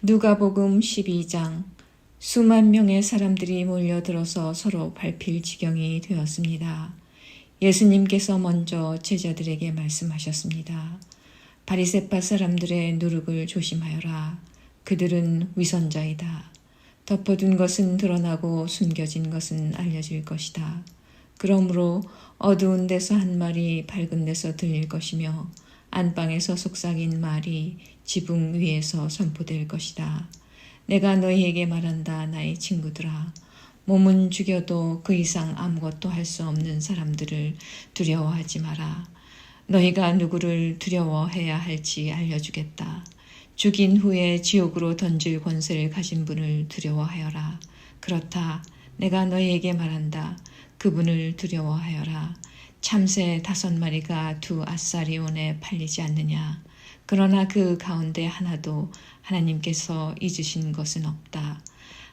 누가복음 12장. 수만 명의 사람들이 몰려들어서 서로 밟힐 지경이 되었습니다. 예수님께서 먼저 제자들에게 말씀하셨습니다. 바리새파 사람들의 누룩을 조심하여라. 그들은 위선자이다. 덮어둔 것은 드러나고 숨겨진 것은 알려질 것이다. 그러므로 어두운 데서 한 말이 밝은 데서 들릴 것이며 안방에서 속삭인 말이 지붕 위에서 선포될 것이다. 내가 너희에게 말한다, 나의 친구들아. 몸은 죽여도 그 이상 아무것도 할 수 없는 사람들을 두려워하지 마라. 너희가 누구를 두려워해야 할지 알려주겠다. 죽인 후에 지옥으로 던질 권세를 가진 분을 두려워하여라. 그렇다. 내가 너희에게 말한다. 그분을 두려워하여라. 참새 5마리가 2아사리온에 팔리지 않느냐. 그러나 그 가운데 하나도 하나님께서 잊으신 것은 없다.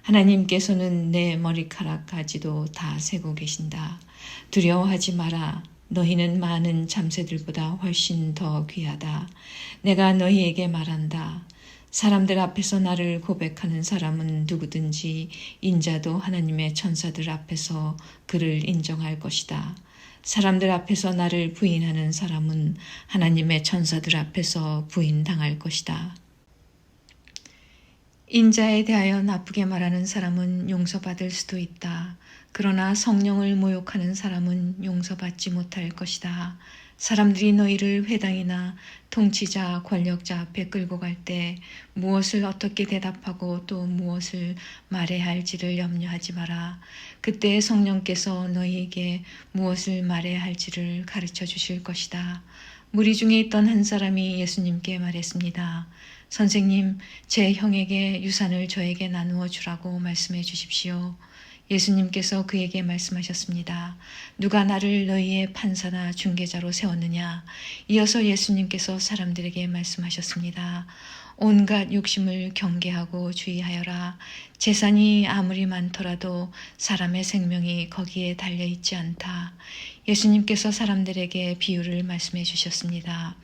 하나님께서는 내 머리카락까지도 다 세고 계신다. 두려워하지 마라. 너희는 많은 참새들보다 훨씬 더 귀하다. 내가 너희에게 말한다. 사람들 앞에서 나를 고백하는 사람은 누구든지 인자도 하나님의 천사들 앞에서 그를 인정할 것이다. 사람들 앞에서 나를 부인하는 사람은 하나님의 천사들 앞에서 부인당할 것이다. 인자에 대하여 나쁘게 말하는 사람은 용서받을 수도 있다. 그러나 성령을 모욕하는 사람은 용서받지 못할 것이다. 사람들이 너희를 회당이나 통치자, 권력자 앞에 끌고 갈 때 무엇을 어떻게 대답하고 또 무엇을 말해야 할지를 염려하지 마라. 그때 성령께서 너희에게 무엇을 말해야 할지를 가르쳐 주실 것이다. 무리 중에 있던 한 사람이 예수님께 말했습니다. 선생님, 제 형에게 유산을 저에게 나누어 주라고 말씀해 주십시오. 예수님께서 그에게 말씀하셨습니다. 누가 나를 너희의 판사나 중개자로 세웠느냐? 이어서 예수님께서 사람들에게 말씀하셨습니다. 온갖 욕심을 경계하고 주의하여라. 재산이 아무리 많더라도 사람의 생명이 거기에 달려있지 않다. 예수님께서 사람들에게 비유를 말씀해 주셨습니다.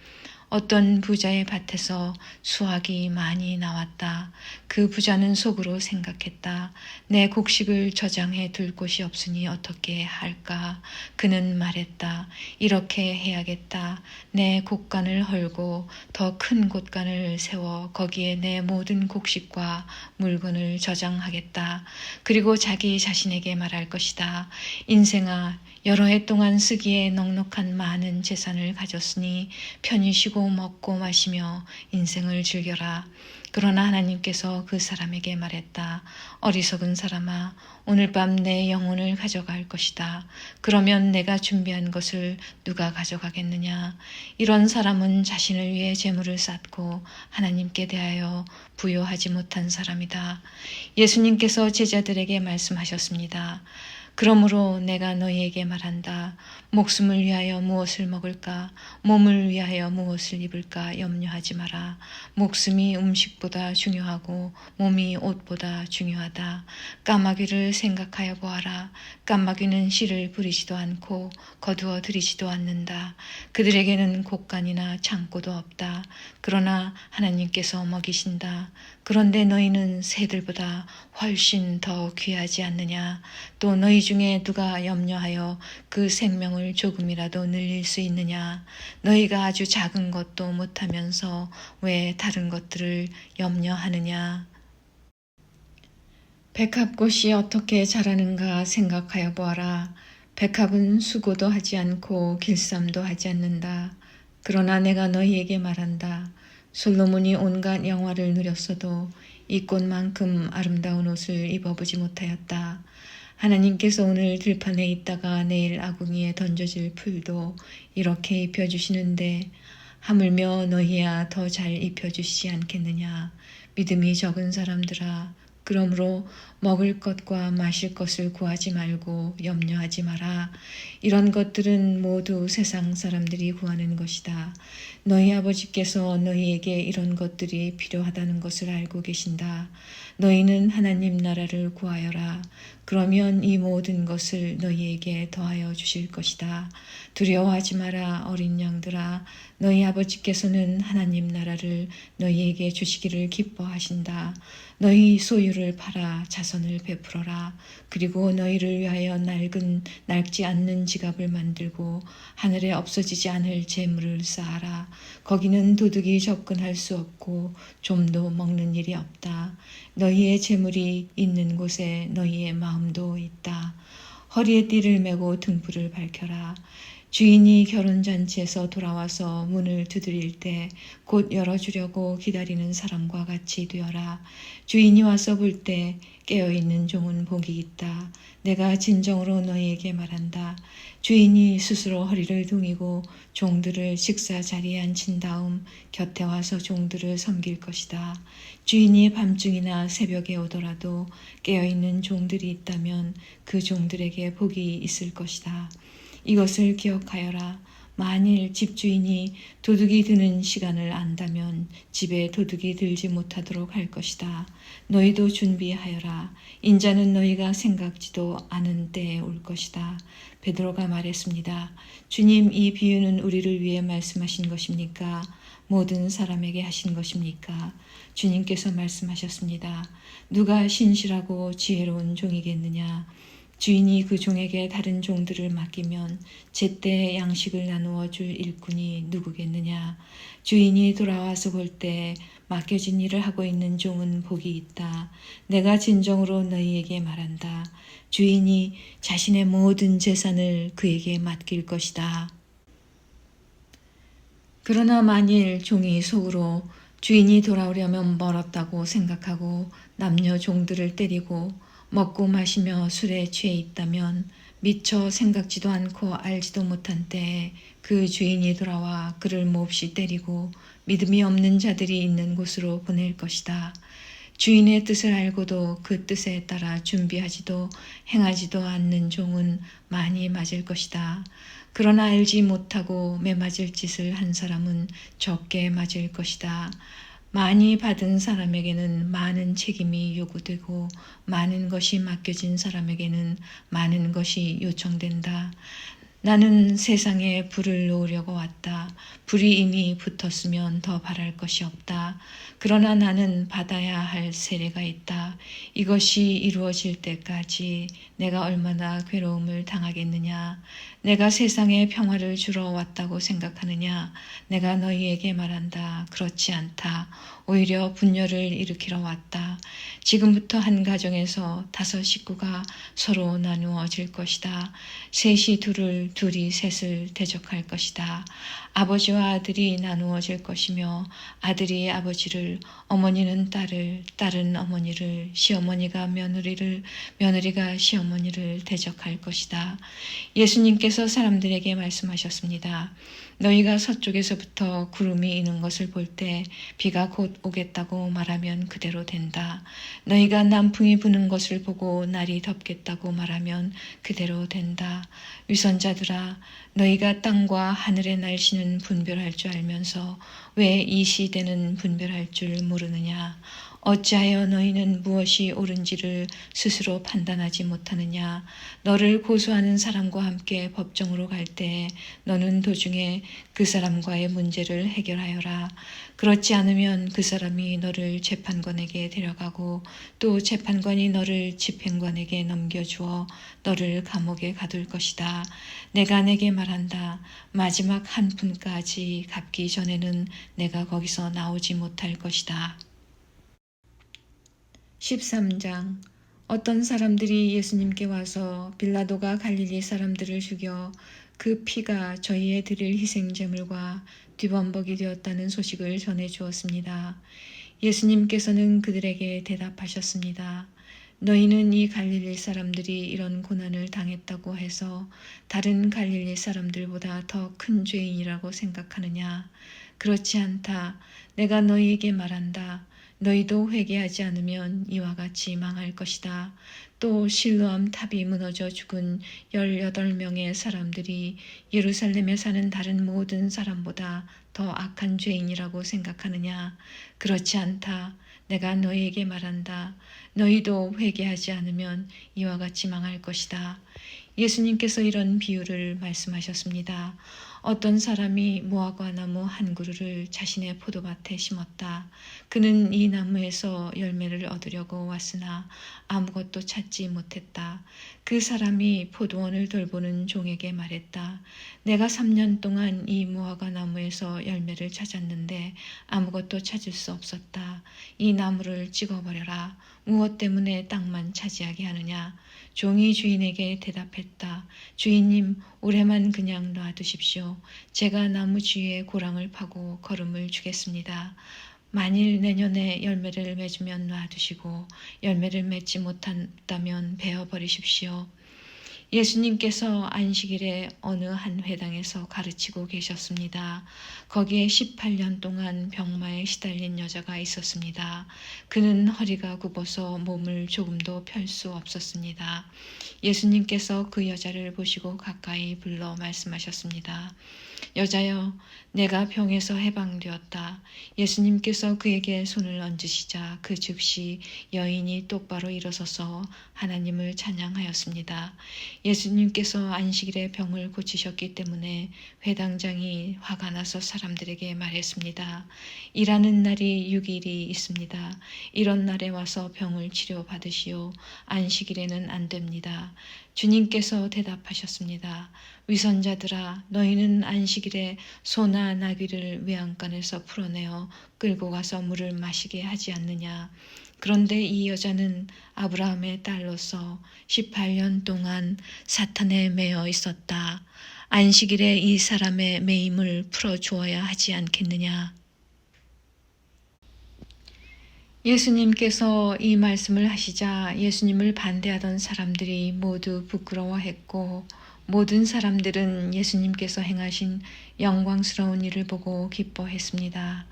어떤 부자의 밭에서 수확이 많이 나왔다. 그 부자는 속으로 생각했다. 내 곡식을 저장해 둘 곳이 없으니 어떻게 할까? 그는 말했다. 이렇게 해야겠다. 내 곡간을 헐고 더 큰 곡간을 세워 거기에 내 모든 곡식과 물건을 저장하겠다. 그리고 자기 자신에게 말할 것이다. 인생아, 여러 해 동안 쓰기에 넉넉한 많은 재산을 가졌으니 편히 쉬고 먹고 마시며 인생을 즐겨라. 그러나 하나님께서 그 사람에게 말했다. 어리석은 사람아, 오늘 밤 내 영혼을 가져갈 것이다. 그러면 내가 준비한 것을 누가 가져가겠느냐? 이런 사람은 자신을 위해 재물을 쌓고 하나님께 대하여 부요하지 못한 사람이다. 예수님께서 제자들에게 말씀하셨습니다. 그러므로 내가 너희에게 말한다. 목숨을 위하여 무엇을 먹을까? 몸을 위하여 무엇을 입을까? 염려하지 마라. 목숨이 음식보다 중요하고 몸이 옷보다 중요하다. 까마귀를 생각하여 보아라. 까마귀는 씨를 부리지도 않고 거두어 들이지도 않는다. 그들에게는 곡간이나 창고도 없다. 그러나 하나님께서 먹이신다. 그런데 너희는 새들보다 훨씬 더 귀하지 않느냐? 또 너희 중에 누가 염려하여 그 생명을 조금이라도 늘릴 수 있느냐? 너희가 아주 작은 것도 못하면서 왜 다른 것들을 염려하느냐? 백합꽃이 어떻게 자라는가 생각하여 보아라. 백합은 수고도 하지 않고 길쌈도 하지 않는다. 그러나 내가 너희에게 말한다. 솔로몬이 온갖 영화를 누렸어도 이 꽃만큼 아름다운 옷을 입어보지 못하였다. 하나님께서 오늘 들판에 있다가 내일 아궁이에 던져질 풀도 이렇게 입혀주시는데 하물며 너희야 더 잘 입혀주시지 않겠느냐. 믿음이 적은 사람들아, 그러므로 먹을 것과 마실 것을 구하지 말고 염려하지 마라. 이런 것들은 모두 세상 사람들이 구하는 것이다. 너희 아버지께서 너희에게 이런 것들이 필요하다는 것을 알고 계신다. 너희는 하나님 나라를 구하여라. 그러면 이 모든 것을 너희에게 더하여 주실 것이다. 두려워하지 마라, 어린 양들아. 너희 아버지께서는 하나님 나라를 너희에게 주시기를 기뻐하신다. 너희 소유를 팔아 자선을 베풀어라. 그리고 너희를 위하여 낡지 않는 지갑을 만들고 하늘에 없어지지 않을 재물을 쌓아라. 거기는 도둑이 접근할 수 없고 좀도 먹는 일이 없다. 너희의 재물이 있는 곳에 너희의 마음도 있다. 허리에 띠를 메고 등불을 밝혀라. 주인이 결혼잔치에서 돌아와서 문을 두드릴 때 곧 열어주려고 기다리는 사람과 같이 되어라. 주인이 와서 볼 때 깨어있는 종은 복이 있다. 내가 진정으로 너희에게 말한다. 주인이 스스로 허리를 둥이고 종들을 식사 자리에 앉힌 다음 곁에 와서 종들을 섬길 것이다. 주인이 밤중이나 새벽에 오더라도 깨어있는 종들이 있다면 그 종들에게 복이 있을 것이다. 이것을 기억하여라. 만일 집주인이 도둑이 드는 시간을 안다면 집에 도둑이 들지 못하도록 할 것이다. 너희도 준비하여라. 인자는 너희가 생각지도 않은 때에 올 것이다. 베드로가 말했습니다. 주님, 이 비유는 우리를 위해 말씀하신 것입니까? 모든 사람에게 하신 것입니까? 주님께서 말씀하셨습니다. 누가 신실하고 지혜로운 종이겠느냐? 주인이 그 종에게 다른 종들을 맡기면 제때 양식을 나누어 줄 일꾼이 누구겠느냐. 주인이 돌아와서 볼 때 맡겨진 일을 하고 있는 종은 복이 있다. 내가 진정으로 너희에게 말한다. 주인이 자신의 모든 재산을 그에게 맡길 것이다. 그러나 만일 종이 속으로 주인이 돌아오려면 멀었다고 생각하고 남녀 종들을 때리고 먹고 마시며 술에 취해 있다면 미처 생각지도 않고 알지도 못한 때에 그 주인이 돌아와 그를 몹시 때리고 믿음이 없는 자들이 있는 곳으로 보낼 것이다. 주인의 뜻을 알고도 그 뜻에 따라 준비하지도 행하지도 않는 종은 많이 맞을 것이다. 그러나 알지 못하고 매맞을 짓을 한 사람은 적게 맞을 것이다. 많이 받은 사람에게는 많은 책임이 요구되고 많은 것이 맡겨진 사람에게는 많은 것이 요청된다. 나는 세상에 불을 놓으려고 왔다. 불이 이미 붙었으면 더 바랄 것이 없다. 그러나 나는 받아야 할 세례가 있다. 이것이 이루어질 때까지 내가 얼마나 괴로움을 당하겠느냐. 내가 세상에 평화를 주러 왔다고 생각하느냐. 내가 너희에게 말한다. 그렇지 않다. 오히려 분열을 일으키러 왔다. 지금부터 한 가정에서 5 식구가 서로 나누어질 것이다. 셋이 둘을, 둘이 셋을 대적할 것이다. 아버지와 아들이 나누어질 것이며 아들이 아버지를, 어머니는 딸을, 딸은 어머니를, 시어머니가 며느리를, 며느리가 시어머니를 대적할 것이다. 예수님께서 사람들에게 말씀하셨습니다. 너희가 서쪽에서부터 구름이 이는 것을 볼 때 비가 곧 오겠다고 말하면 그대로 된다. 너희가 남풍이 부는 것을 보고 날이 덥겠다고 말하면 그대로 된다. 위선자들아, 너희가 땅과 하늘의 날씨는 분별할 줄 알면서 왜 이 시대는 분별할 줄 모르느냐? 어찌하여 너희는 무엇이 옳은지를 스스로 판단하지 못하느냐? 너를 고소하는 사람과 함께 법정으로 갈 때 너는 도중에 그 사람과의 문제를 해결하여라. 그렇지 않으면 그 사람이 너를 재판관에게 데려가고 또 재판관이 너를 집행관에게 넘겨주어 너를 감옥에 가둘 것이다. 내가 내게 말한다. 마지막 한 푼까지 갚기 전에는 내가 거기서 나오지 못할 것이다. 13장. 어떤 사람들이 예수님께 와서 빌라도가 갈릴리 사람들을 죽여 그 피가 저희에 드릴 희생제물과 뒤범벅이 되었다는 소식을 전해 주었습니다. 예수님께서는 그들에게 대답하셨습니다. 너희는 이 갈릴리 사람들이 이런 고난을 당했다고 해서 다른 갈릴리 사람들보다 더 큰 죄인이라고 생각하느냐? 그렇지 않다. 내가 너희에게 말한다. 너희도 회개하지 않으면 이와 같이 망할 것이다. 또 실로암 탑이 무너져 죽은 18명의 사람들이 예루살렘에 사는 다른 모든 사람보다 더 악한 죄인이라고 생각하느냐? 그렇지 않다. 내가 너희에게 말한다. 너희도 회개하지 않으면 이와 같이 망할 것이다. 예수님께서 이런 비유를 말씀하셨습니다. 어떤 사람이 무화과 나무 한 그루를 자신의 포도밭에 심었다. 그는 이 나무에서 열매를 얻으려고 왔으나 아무것도 찾지 못했다. 그 사람이 포도원을 돌보는 종에게 말했다. 내가 3년 동안 이 무화과 나무에서 열매를 찾았는데 아무것도 찾을 수 없었다. 이 나무를 찍어버려라. 무엇 때문에 땅만 차지하게 하느냐? 종이 주인에게 대답했다. 주인님, 올해만 그냥 놔두십시오. 제가 나무 주위에 고랑을 파고 거름을 주겠습니다. 만일 내년에 열매를 맺으면 놔두시고 열매를 맺지 못한다면 베어버리십시오. 예수님께서 안식일에 어느 한 회당에서 가르치고 계셨습니다. 거기에 18년 동안 병마에 시달린 여자가 있었습니다. 그는 허리가 굽어서 몸을 조금도 펼 수 없었습니다. 예수님께서 그 여자를 보시고 가까이 불러 말씀하셨습니다. 여자여, 내가 병에서 해방되었다. 예수님께서 그에게 손을 얹으시자 그 즉시 여인이 똑바로 일어서서 하나님을 찬양하였습니다. 예수님께서 안식일에 병을 고치셨기 때문에 회당장이 화가 나서 사람들에게 말했습니다. 일하는 날이 6일이 있습니다. 이런 날에 와서 병을 치료받으시오. 안식일에는 안 됩니다. 주님께서 대답하셨습니다. 위선자들아, 너희는 안식일에 소나 나귀를 외양간에서 풀어내어 끌고 가서 물을 마시게 하지 않느냐. 그런데 이 여자는 아브라함의 딸로서 18년 동안 사탄에 매여 있었다. 안식일에 이 사람의 매임을 풀어주어야 하지 않겠느냐. 예수님께서 이 말씀을 하시자 예수님을 반대하던 사람들이 모두 부끄러워했고 모든 사람들은 예수님께서 행하신 영광스러운 일을 보고 기뻐했습니다.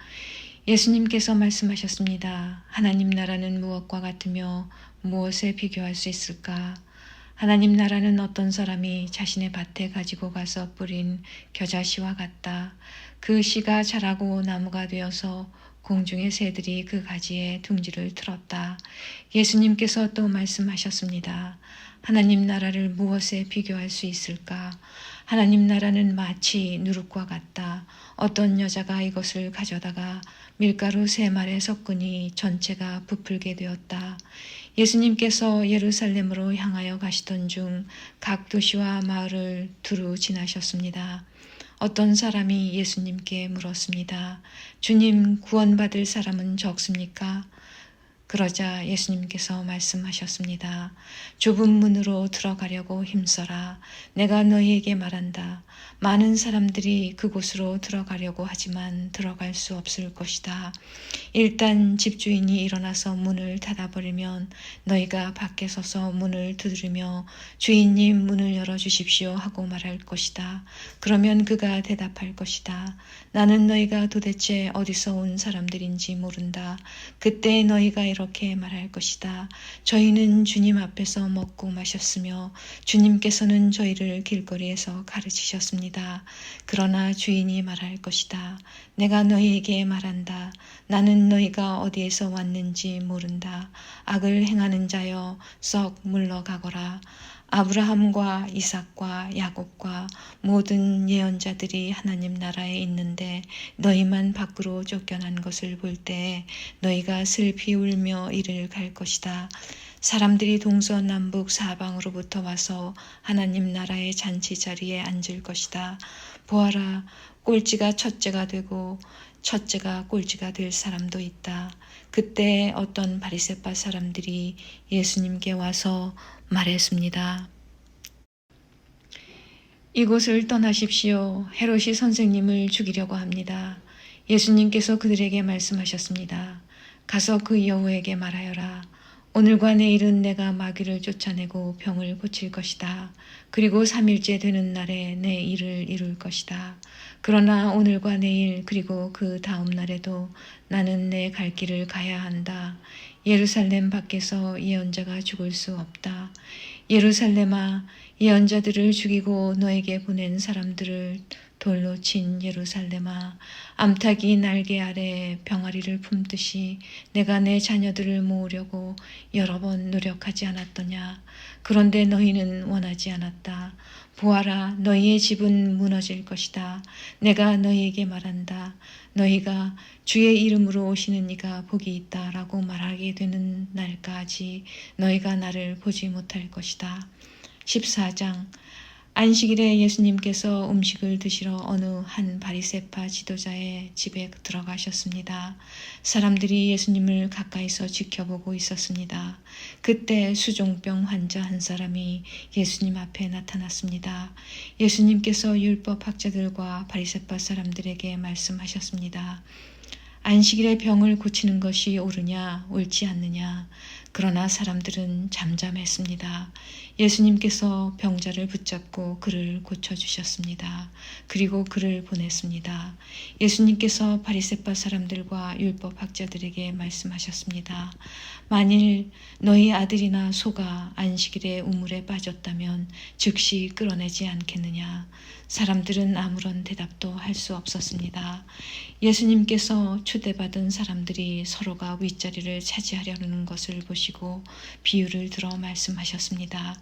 예수님께서 말씀하셨습니다. 하나님 나라는 무엇과 같으며 무엇에 비교할 수 있을까? 하나님 나라는 어떤 사람이 자신의 밭에 가지고 가서 뿌린 겨자씨와 같다. 그 씨가 자라고 나무가 되어서 공중의 새들이 그 가지에 둥지를 틀었다. 예수님께서 또 말씀하셨습니다. 하나님 나라를 무엇에 비교할 수 있을까? 하나님 나라는 마치 누룩과 같다. 어떤 여자가 이것을 가져다가 밀가루 3말에 섞으니 전체가 부풀게 되었다. 예수님께서 예루살렘으로 향하여 가시던 중 각 도시와 마을을 두루 지나셨습니다. 어떤 사람이 예수님께 물었습니다. 주님, 구원받을 사람은 적습니까? 그러자 예수님께서 말씀하셨습니다. 좁은 문으로 들어가려고 힘써라. 내가 너희에게 말한다. 많은 사람들이 그곳으로 들어가려고 하지만 들어갈 수 없을 것이다. 일단 집주인이 일어나서 문을 닫아버리면 너희가 밖에 서서 문을 두드리며 주인님 문을 열어주십시오 하고 말할 것이다. 그러면 그가 대답할 것이다. 나는 너희가 도대체 어디서 온 사람들인지 모른다. 그때 너희가 이렇게 말할 것이다. 저희는 주님 앞에서 먹고 마셨으며 주님께서는 저희를 길거리에서 가르치셨습니다. 그러나 주인이 말할 것이다. 내가 너희에게 말한다. 나는 너희가 어디에서 왔는지 모른다. 악을 행하는 자여 썩 물러가거라. 아브라함과 이삭과 야곱과 모든 예언자들이 하나님 나라에 있는데 너희만 밖으로 쫓겨난 것을 볼 때 너희가 슬피 울며 이를 갈 것이다. 사람들이 동서남북 사방으로부터 와서 하나님 나라의 잔치 자리에 앉을 것이다. 보아라, 꼴찌가 첫째가 되고 첫째가 꼴찌가 될 사람도 있다. 그때 어떤 바리새파 사람들이 예수님께 와서 말했습니다. 이곳을 떠나십시오. 헤롯이 선생님을 죽이려고 합니다. 예수님께서 그들에게 말씀하셨습니다. 가서 그 여우에게 말하여라. 오늘과 내일은 내가 마귀를 쫓아내고 병을 고칠 것이다. 그리고 3일째 되는 날에 내 일을 이룰 것이다. 그러나 오늘과 내일 그리고 그 다음 날에도 나는 내 갈 길을 가야 한다. 예루살렘 밖에서 예언자가 죽을 수 없다. 예루살렘아, 예언자들을 죽이고 너에게 보낸 사람들을 돌로 친 예루살렘아, 암탉이 날개 아래 병아리를 품듯이 내가 내 자녀들을 모으려고 여러 번 노력하지 않았더냐. 그런데 너희는 원하지 않았다. 보아라, 너희의 집은 무너질 것이다. 내가 너희에게 말한다. 너희가 주의 이름으로 오시는 이가 복이 있다라고 말하게 되는 날까지 너희가 나를 보지 못할 것이다. 14장. 안식일에 예수님께서 음식을 드시러 어느 한 바리새파 지도자의 집에 들어가셨습니다. 사람들이 예수님을 가까이서 지켜보고 있었습니다. 그때 수종병 환자 한 사람이 예수님 앞에 나타났습니다. 예수님께서 율법 학자들과 바리새파 사람들에게 말씀하셨습니다. 안식일에 병을 고치는 것이 옳으냐 옳지 않느냐. 그러나 사람들은 잠잠했습니다. 예수님께서 병자를 붙잡고 그를 고쳐주셨습니다. 그리고 그를 보냈습니다. 예수님께서 바리새파 사람들과 율법 학자들에게 말씀하셨습니다. 만일 너희 아들이나 소가 안식일에 우물에 빠졌다면 즉시 끌어내지 않겠느냐. 사람들은 아무런 대답도 할 수 없었습니다. 예수님께서 초대받은 사람들이 서로가 윗자리를 차지하려는 것을 보시고 비유를 들어 말씀하셨습니다.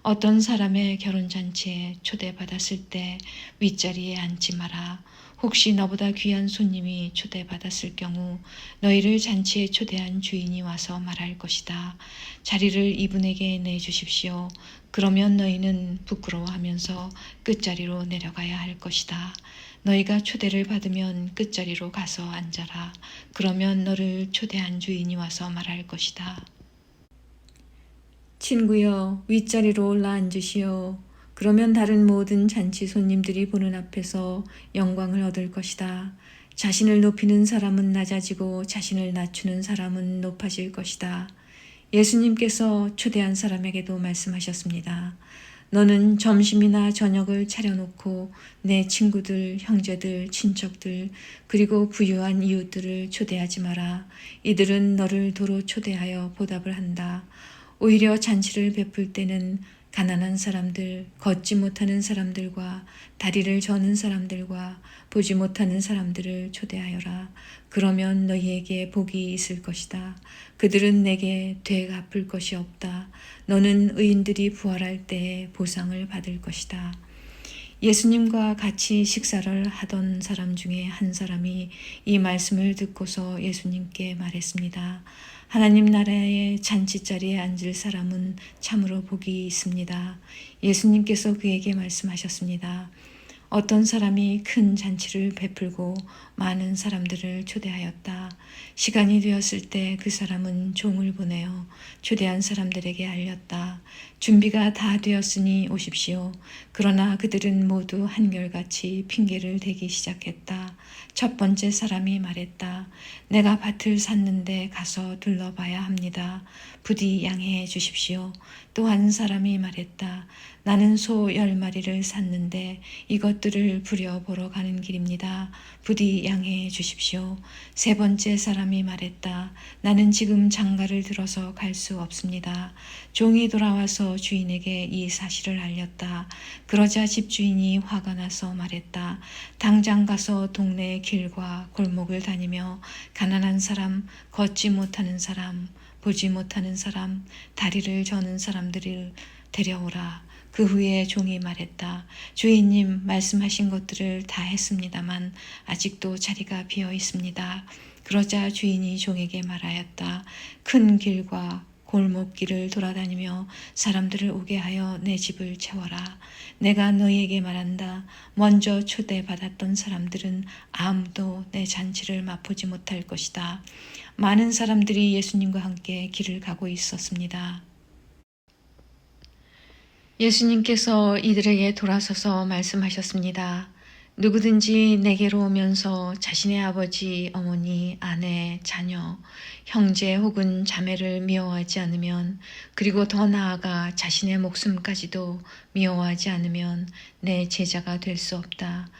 어떤 사람의 결혼잔치에 초대받았을 때 윗자리에 앉지 마라. 혹시 너보다 귀한 손님이 초대받았을 경우 너희를 잔치에 초대한 주인이 와서 말할 것이다. 자리를 이분에게 내주십시오. 그러면 너희는 부끄러워하면서 끝자리로 내려가야 할 것이다. 너희가 초대를 받으면 끝자리로 가서 앉아라. 그러면 너를 초대한 주인이 와서 말할 것이다. 친구여, 윗자리로 올라 앉으시오. 그러면 다른 모든 잔치 손님들이 보는 앞에서 영광을 얻을 것이다. 자신을 높이는 사람은 낮아지고 자신을 낮추는 사람은 높아질 것이다. 예수님께서 초대한 사람에게도 말씀하셨습니다. 너는 점심이나 저녁을 차려놓고 내 친구들, 형제들, 친척들, 그리고 부유한 이웃들을 초대하지 마라. 이들은 너를 도로 초대하여 보답을 한다. 오히려 잔치를 베풀 때는 가난한 사람들, 걷지 못하는 사람들과 다리를 저는 사람들과 보지 못하는 사람들을 초대하여라. 그러면 너희에게 복이 있을 것이다. 그들은 내게 되갚을 것이 없다. 너는 의인들이 부활할 때에 보상을 받을 것이다. 예수님과 같이 식사를 하던 사람 중에 한 사람이 이 말씀을 듣고서 예수님께 말했습니다. 하나님 나라의 잔치자리에 앉을 사람은 참으로 복이 있습니다. 예수님께서 그에게 말씀하셨습니다. 어떤 사람이 큰 잔치를 베풀고 많은 사람들을 초대하였다. 시간이 되었을 때 그 사람은 종을 보내어 초대한 사람들에게 알렸다. 준비가 다 되었으니 오십시오. 그러나 그들은 모두 한결같이 핑계를 대기 시작했다. 첫 번째 사람이 말했다. 내가 밭을 샀는데 가서 둘러봐야 합니다. 부디 양해해 주십시오. 또 한 사람이 말했다. 나는 소 10마리를 샀는데 이것들을 부려보러 가는 길입니다. 부디 양해해 주십시오. 세 번째 사람이 말했다. 나는 지금 장가를 들어서 갈 수 없습니다. 종이 돌아와서 주인에게 이 사실을 알렸다. 그러자 집주인이 화가 나서 말했다. 당장 가서 동네 길과 골목을 다니며 가난한 사람, 걷지 못하는 사람, 보지 못하는 사람, 다리를 저는 사람들을 데려오라. 그 후에 종이 말했다. 주인님, 말씀하신 것들을 다 했습니다만 아직도 자리가 비어 있습니다. 그러자 주인이 종에게 말하였다. 큰 길과 골목길을 돌아다니며 사람들을 오게 하여 내 집을 채워라. 내가 너희에게 말한다. 먼저 초대받았던 사람들은 아무도 내 잔치를 맛보지 못할 것이다. 많은 사람들이 예수님과 함께 길을 가고 있었습니다. 예수님께서 이들에게 돌아서서 말씀하셨습니다. 누구든지 내게로 오면서 자신의 아버지, 어머니, 아내, 자녀, 형제 혹은 자매를 미워하지 않으면, 그리고 더 나아가 자신의 목숨까지도 미워하지 않으면 내 제자가 될 수 없다.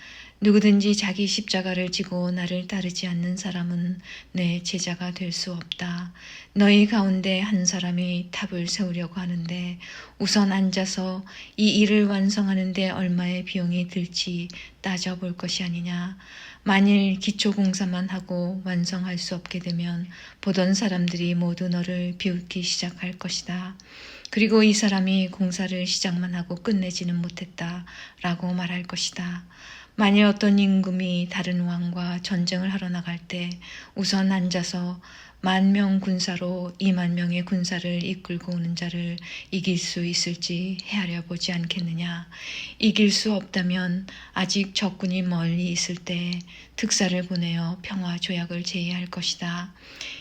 누구든지 자기 십자가를 지고 나를 따르지 않는 사람은 내 제자가 될 수 없다. 너희 가운데 한 사람이 탑을 세우려고 하는데 우선 앉아서 이 일을 완성하는데 얼마의 비용이 들지 따져볼 것이 아니냐. 만일 기초공사만 하고 완성할 수 없게 되면 보던 사람들이 모두 너를 비웃기 시작할 것이다. 그리고 이 사람이 공사를 시작만 하고 끝내지는 못했다 라고 말할 것이다. 만일 어떤 임금이 다른 왕과 전쟁을 하러 나갈 때 우선 앉아서 10,000명 군사로 20,000명의 군사를 이끌고 오는 자를 이길 수 있을지 헤아려 보지 않겠느냐. 이길 수 없다면 아직 적군이 멀리 있을 때 특사를 보내어 평화 조약을 제의할 것이다.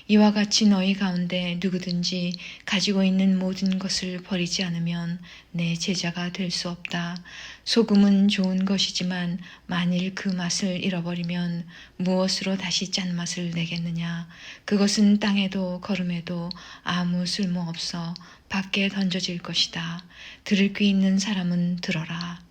이와 같이 너희 가운데 누구든지 가지고 있는 모든 것을 버리지 않으면 내 제자가 될 수 없다. 소금은 좋은 것이지만 만일 그 맛을 잃어버리면 무엇으로 다시 짠맛을 내겠느냐. 그것은 땅에도 거름에도 아무 쓸모없어 밖에 던져질 것이다. 들을 귀 있는 사람은 들어라.